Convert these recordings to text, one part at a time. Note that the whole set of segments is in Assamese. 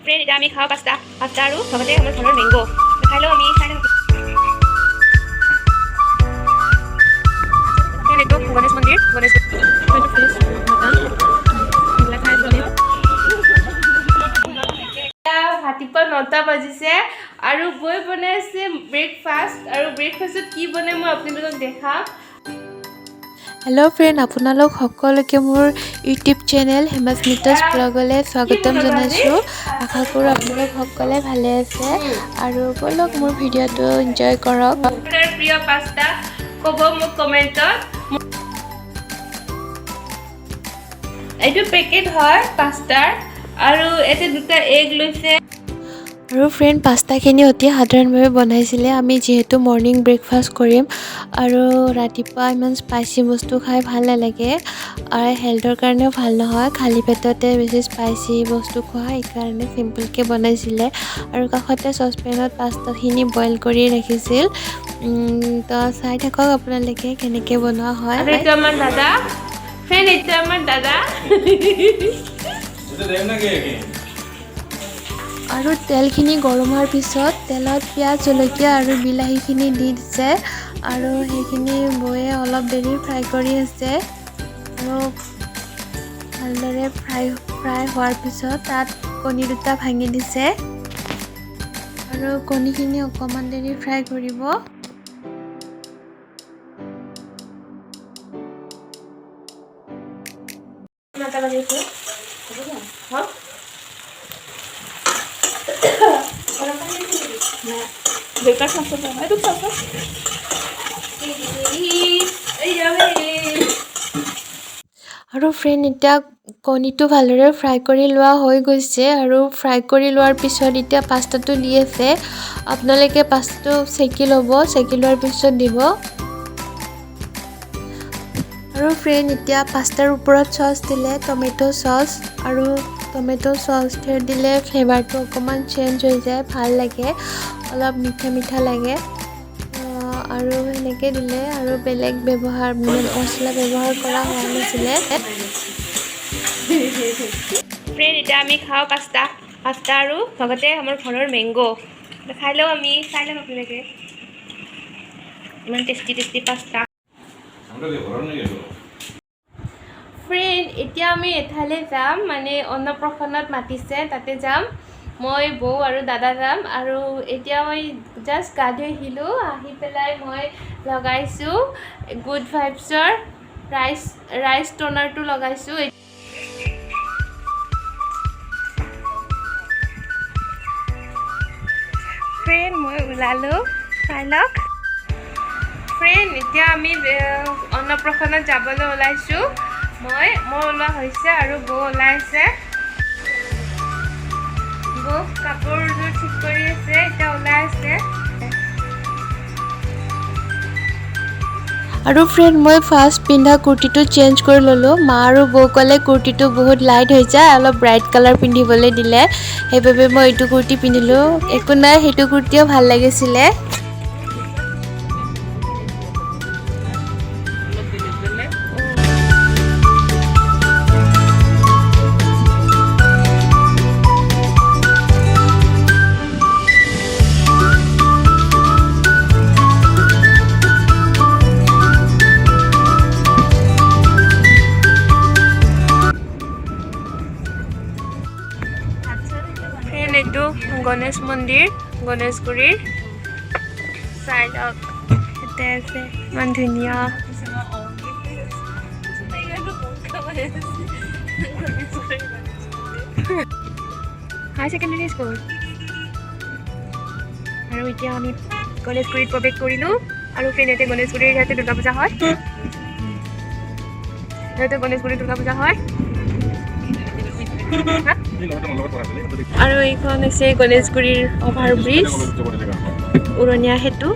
ফ্ৰেণ্ড এতিয়া আমি খাওঁ পাস্তা আৰু লগতে আমাৰ ঘৰৰ মেংগো খাই লওঁ আমি চাই লওঁ এইটো গণেশ মন্দিৰ ৰাতিপুৱা 9টা বাজিছে আৰু বৈ বনাইছে ব্ৰেকফাষ্ট আৰু ব্ৰেকফাষ্টত কি বনাই মই আপোনালোকক দেখাম হেল্ল' ফ্ৰেণ্ড আপোনালোক সকলোকে মোৰ ইউটিউব চেনেল হেমাস্মিতাছ ব্লগলৈ স্বাগতম জনাইছোঁ আশা কৰোঁ আপোনালোক সকলোৱে ভালে আছে আৰু বলক মোৰ ভিডিঅ'টো এনজয় কৰক আপোনাৰ প্ৰিয় পাস্তা ক'ব মোক কমেণ্টত এইটো পেকেট হয় পাস্তাৰ আৰু এতে দুটা এগ লৈছে আৰু ফ্ৰেণ্ড পাস্তাখিনি অতি সাধাৰণভাৱে বনাইছিলে আমি যিহেতু মৰ্ণিং ব্ৰেকফাষ্ট কৰিম আৰু ৰাতিপুৱা ইমান স্পাইচি বস্তু খাই ভাল নালাগে আৰু হেল্থৰ কাৰণেও ভাল নহয় খালী পেটতে বেছি স্পাইচি বস্তু খোৱা সেইকাৰণে চিম্পলকৈ বনাইছিলে আৰু কাষতে চচপেনত পাস্তাখিনি বইল কৰি ৰাখিছিল তো চাই থাকক আপোনালোকে কেনেকৈ বনোৱা হয় এইটো আমাৰ দাদা ফ্ৰেণ্ড এইটো আমাৰ দাদা আৰু তেলখিনি গৰম হোৱাৰ পিছত তেলত পিঁয়াজ জলকীয়া আৰু বিলাহীখিনি দি দিছে আৰু সেইখিনি বৈয়ে অলপ দেৰি ফ্ৰাই কৰি আছে আৰু ভালদৰে ফ্ৰাই হোৱাৰ পিছত তাত কণী দুটা ভাঙি দিছে আৰু কণীখিনি অকণমান দেৰি ফ্ৰাই কৰিব আৰু ফ্ৰেণ্ড এতিয়া কণীটো ভালদৰে ফ্ৰাই কৰি লোৱা হৈ গৈছে আৰু ফ্ৰাই কৰি লোৱাৰ পিছত এতিয়া পাস্তাটো দি আছে আপোনালোকে পাস্তাটো চেকি ল'ব চেকি লোৱাৰ পিছত দিব আৰু ফ্ৰেণ্ড এতিয়া পাস্তাৰ ওপৰত চচ দিলে টমেটো চচ আৰু টমেটো চচ দিলে ফ্লেভাৰটো অকণমান চেঞ্জ হৈ যায় ভাল লাগে অলপ মিঠা মিঠা লাগে আৰু সেনেকৈ দিলে আৰু বেলেগ মছলা ব্যৱহাৰ কৰা হোৱা নাছিলে ফ্ৰেণ্ড এতিয়া আমি খাওঁ পাস্তা আৰু লগতে আমাৰ ঘৰৰ মেংগো খাই লওঁ আমি চাই লওঁ আপোনালোকে ইমান টেষ্টি পাস্তা ফ্ৰেণ্ড এতিয়া আমি এঠাইলৈ যাম মানে অন্নপ্ৰসন্নত মাতিছে তাতে যাম মই বৌ আৰু দাদা যাম আৰু এতিয়া মই জাষ্ট গা ধুই আহিলোঁ আহি পেলাই মই লগাইছোঁ গুড ভাইবছৰ ৰাইচ ট'নাৰটো লগাইছোঁ ফ্ৰেণ্ড মই ওলালোঁ চাই লওক ফ্ৰেণ্ড এতিয়া আমি অন্নপ্ৰসন্নত যাবলৈ ওলাইছোঁ মই ওলোৱা হৈছে আৰু বৌ ওলাইছে বৌ কাপোৰযোৰ ঠিক কৰি আছে এতিয়া ওলাই আছে আৰু ফ্ৰেণ্ড মই ফাৰ্ষ্ট পিন্ধা কুৰ্তিটো চেঞ্জ কৰি ল'লোঁ মা আৰু বৌ ক'লে কুৰ্তিটো বহুত লাইট হৈ যায় অলপ ব্ৰাইট কালাৰ পিন্ধিবলৈ দিলে সেইবাবে মই এইটো কুৰ্তি পিন্ধিলোঁ একো নাই সেইটো কুৰ্তিও ভাল লাগিছিলে এইটো গণেশ মন্দিৰ গণেশগুৰিৰ চাই লওক ইয়াতে আছে ইমান ধুনীয়া হাই ছেকেণ্ডেৰী স্কুল আৰু এতিয়া আমি গণেশগুৰিত প্ৰৱেশ কৰিলোঁ আৰু ফ্ৰেণ্ড ইয়াতে গণেশগুৰিৰ ইয়াতে দুৰ্গা পূজা হয় ইয়াতে গণেশগুৰিত দুৰ্গা পূজা হয় আৰু এইখন হৈছে গণেশগুৰিৰ অভাৰ ব্ৰিজ উৰণীয়া সেতু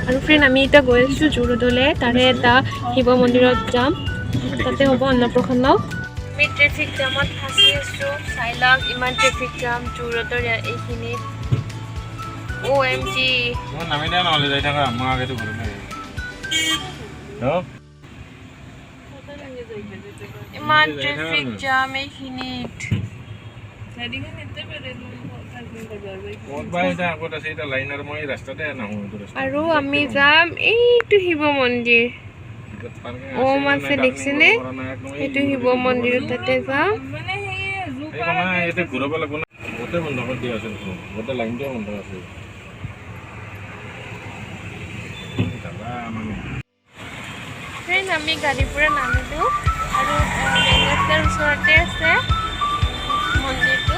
আৰু ফ্ৰেণ্ড আমি এতিয়া গৈ আছোঁ জু ৰোডলৈ তাৰে এটা শিৱ মন্দিৰত যাম তাতে হ'ব অন্নপ্ৰসন্ন আমি ট্ৰেফিক জামত ফাঁচি আছোঁ চাই লওক ইমান ট্ৰেফিক জাম জু ৰোডৰ এইখিনিত OMG ইমান ট্ৰেফিক জাম এইখিনিত আৰু আমি যাম এইটো শিৱ মন্দিৰ ওম আছে দেখিছেনে এইটো শিৱ মন্দিৰত তাতে যাম ফ্ৰেণ্ড আমি গাড়ীৰ পৰা নামিলোঁ আৰু মেইন ৰাস্তাৰ ওচৰতে আছে মন্দিৰটো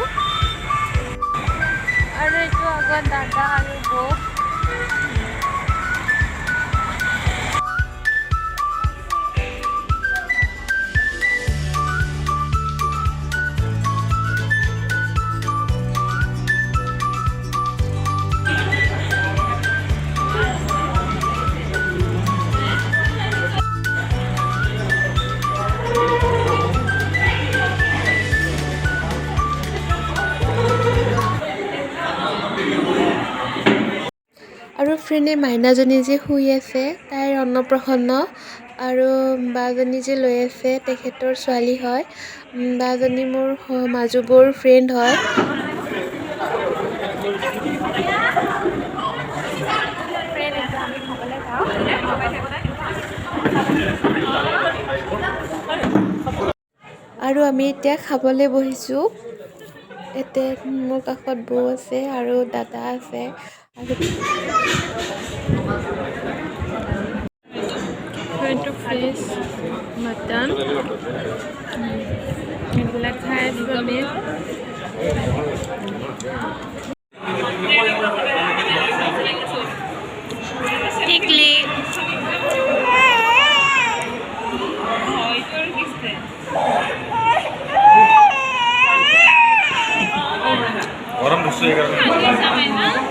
আৰু এইটো আগত দাদা আৰু বৌ আৰু ফ্ৰেণ্ডে মাইনাজনী যে শুই আছে তাইৰ অন্নপ্ৰসন্ন আৰু বাজনী যে লৈ আছে তেখেতৰ ছোৱালী হয় বাজনী মোৰ মাজু বৌৰ ফ্ৰেণ্ড হয় আৰু আমি এতিয়া খাবলৈ বহিছোঁ ইয়াতে মোৰ কাষত বৌ আছে আৰু দাদা আছে আৰু ফ্ৰেছ মটন এইবিলাক খাই আছোঁ আমি টিকলি গৰম বস্তু এই কাৰণে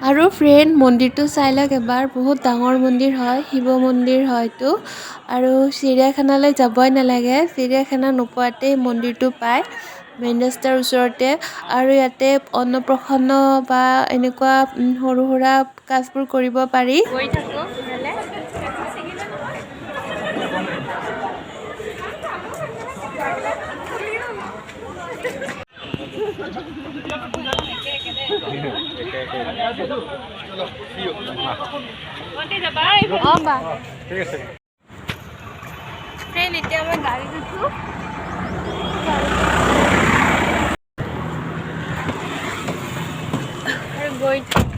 আৰু ফ্ৰেণ্ড মন্দিৰটো চাই লওক এবাৰ বহুত ডাঙৰ মন্দিৰ হয় শিৱ মন্দিৰ হয়তো আৰু চিৰিয়াখানালৈ যাবই নালাগে চিৰিয়াখানা নোপোৱাতেই মন্দিৰটো পায় মেইন ৰাস্তাৰ ওচৰতে আৰু ইয়াতে অন্নপ্ৰসন্ন বা এনেকুৱা সৰু সুৰা কাজবোৰ কৰিব পাৰি গৈ থাকোঁ ফ্ৰেণ্ড এতিয়া মই গাড়ীত উঠোঁ আৰু গৈ থাকোঁ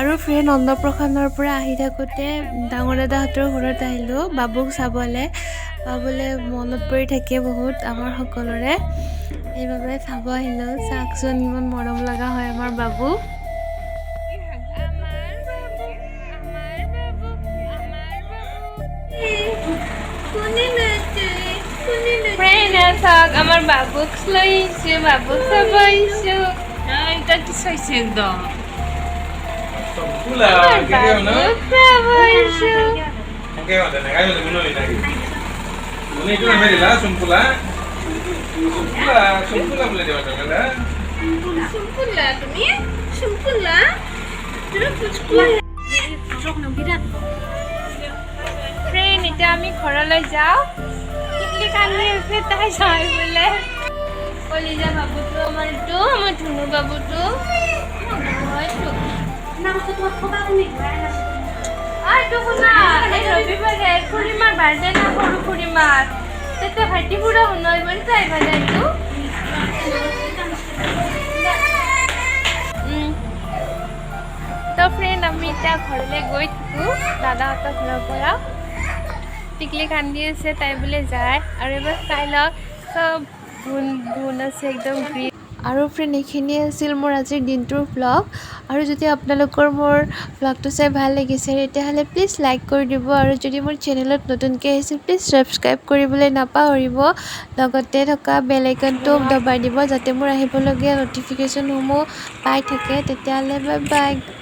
আৰু ফ্ৰেণ্ড অন্নপ্ৰসন্নৰ পৰা আহি থাকোঁতে ডাঙৰ দাদাহঁতৰ ঘৰত আহিলোঁ বাবুক চাবলৈ বাবুলৈ মনত পৰি থাকে বহুত আমাৰ সকলোৰে সেইবাবে চাব আহিলোঁ চাওকচোন ইমান মৰম লগা হয় আমাৰ বাবু ফ্ৰেণ্ড চাওক আমাৰ বাবুক লৈ আহিছোঁ বাবুক চাব আহিছোঁ এটা কি চাইছে একদম Pula, kaya na? Okay, wala na kayo muna lagi. Muna ito na merila, sumpula. Sumpula boleh dia macam mana? Sumpula tu ni? Sumpula? Terus pucuk. Friend, itu kami ঘৰলৈ যাওঁ টিকলি কান্দি আছে তাই চাই বোলে কলিজা বাবুটো আমাৰটো আমাৰ ধুনু বাবুটো হয়তো এইটো শুনা এই ৰবিবাৰে খুৰীমাৰ বাৰ্থডে না সৰু খুৰীমাৰ তেতিয়া ভাইটি বুঢ়া শুনা ইমান চাই ভাল এইটো তো ফ্ৰেণ্ড আমি এতিয়া ঘৰলৈ গৈ থাকোঁ দাদাহঁতৰ ঘৰৰ পৰা টিকলি কান্দি আছে তাই বোলে যায় আৰু এবাৰ চাই লওক চব বুন আছে একদম গ্ৰীণ আৰু ফ্ৰেণ্ড এইখিনিয়ে আছিল মোৰ আজিৰ দিনটোৰ ভ্লগ আৰু যদি আপোনালোকৰ মোৰ ভ্লগটো চাই ভাল লাগিছে তেতিয়াহ'লে প্লিজ লাইক কৰি দিব আৰু যদি মোৰ চেনেলত নতুনকৈ আহিছে প্লিজ ছাবস্ক্ৰাইব কৰিবলৈ নাপাহৰিব লগতে থকা বেল আইকনটো দবাই দিব যাতে মোৰ আহিবলগীয়া ন'টিফিকেশ্যনসমূহ পাই থাকে তেতিয়াহ'লে বাই বাই